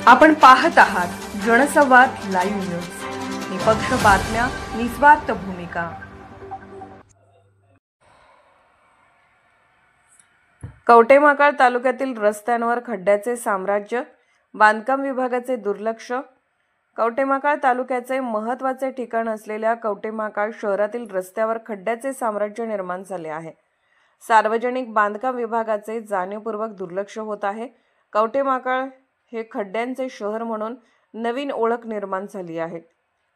आपण पाहत आहात जनसंवाद लाईव्ह न्यूज। निपक्ष बातम्या, निस्वार्थ भूमिका। कवठेमहांकाळ तालुक्यातील रस्त्यांवर खड्ड्याचे साम्राज्य, बांधकाम विभागाचे दुर्लक्ष। कवठेमहांकाळ तालुक्याचे महत्त्वाचे ठिकाण असलेल्या कवठेमहांकाळ शहरातील रस्त्यावर खड्ड्याचे साम्राज्य निर्माण झाले आहे। सार्वजनिक बांधकाम विभागाचे जाणीवपूर्वक दुर्लक्ष होत आहे। कवठेमहांकाळ हे खड्ड्यांचे शहर म्हणून नवीन ओळख निर्माण झाली आहे।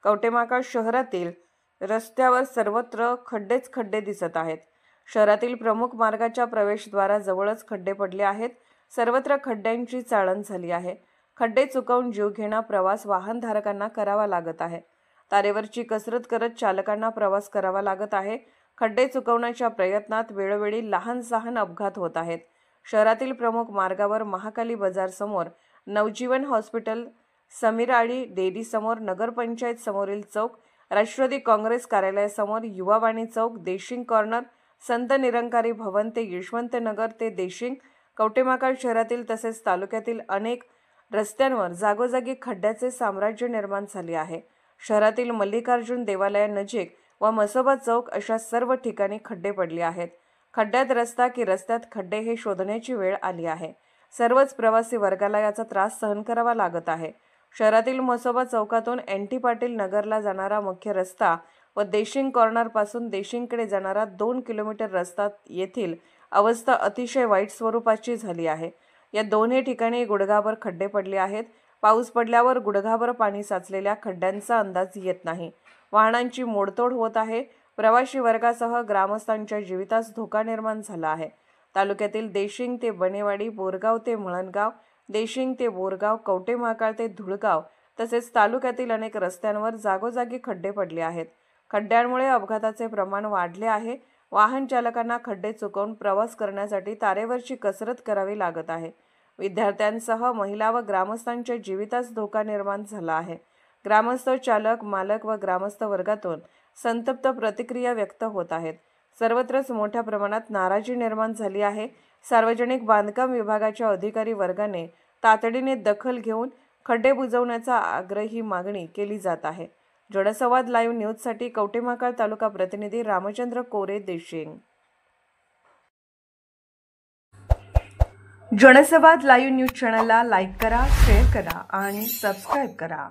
कवठेमहांकाळ शहरातील रस्त्यावर सर्वत्र खड्डे दिसत आहेत। शहरातील प्रमुख मार्गाच्या प्रवेशद्वाराजवळच खड्डे पडले आहेत। सर्वत्र खड्ड्यांची चाळण झाली आहे। खड्डे चुकवून जीवघेणा प्रवास वाहनधारकांना करावा लागत आहे। तारेवरची कसरत करत चालकांना प्रवास करावा लागत आहे। खड्डे चुकवण्याच्या प्रयत्नात वेळोवेळी लहान-सहान अपघात होत आहेत। शहरातील प्रमुख मार्गावर महाकाली बाजार समोर, नवजीवन हॉस्पिटल, समीराळी डेअरी समोर, नगरपंचायत समोरील चौक, राष्ट्रवादी काँग्रेस कार्यालयासमोर, युवावाणी चौक, देशिंग कॉर्नर, संत निरंकारी भवन ते यशवंतनगर ते देशिंग, कवठेमहांकाळ शहरातील तसेच तालुक्यातील अनेक रस्त्यांवर जागोजागी खड्ड्याचे साम्राज्य निर्माण झाले आहे। शहरातील मल्लिकार्जुन देवालयानजीक व मसोबा चौक अशा सर्व ठिकाणी खड्डे पडले आहेत। खड्ड्यात रस्ता की रस्त्यात खड्डे हे शोधण्याची वेळ आली आहे। सर्वच प्रवासी वर्गाला याचा त्रास सहन करावा लागत आहे। शहरातील मसोबा चौकातून NT पाटील नगरला जाणारा मुख्य रस्ता व देशिंग कॉर्नर पासून देशिंगकडे जाणारा 2 किलोमीटर रस्ता येथील अवस्था अतिशय वाईट स्वरूपाची झाली आहे। या दोन्ही ठिकाणी गुडघाभर खड्डे पडले आहेत। पाऊस पडल्यावर गुडघाभर पाणी साचलेल्या खड्ड्यांचा अंदाज येत नाही। वाहनांची मोडतोड होत आहे। प्रवासी वर्गासह ग्रामस्थांच्या जीवितास धोका निर्माण झाला आहे। तालुक्यातील देशिंग ते बनेवाडी, बोरगाव ते मळणगाव, देशिंग ते बोरगाव, कवठेमहांकाळ ते धुळगाव तसेच तालुक्यातील अनेक रस्त्यांवर जागोजागी खड्डे पडले आहेत। खड्ड्यांमुळे अपघाताचे प्रमाण वाढले आहे। वाहन चालकांना खड्डे चुकवून प्रवास करण्यासाठी तारेवरची कसरत करावी लागत आहे। विद्यार्थ्यांसह महिला व ग्रामस्थांच्या जीवितास धोका निर्माण झाला आहे। ग्रामस्थ, चालक, मालक व ग्रामस्थ वर्गातून संतप्त प्रतिक्रिया व्यक्त होत आहेत। सर्वत्रच मोठ्या प्रमाणात नाराजी निर्माण झाली आहे। सार्वजनिक बांधकाम विभागाच्या अधिकारी वर्गाने तातडीने दखल घेऊन खड्डे बुजवण्याचा आग्रही मागणी केली जात आहे। जनसंवाद लाईव्ह न्यूजसाठी कवठेमहांकाळ तालुका प्रतिनिधी रामचंद्र कोरे, देशिंग। जनसंवाद लाईव्ह न्यूज चॅनलला लाईक करा, शेअर करा आणि सबस्क्राईब करा।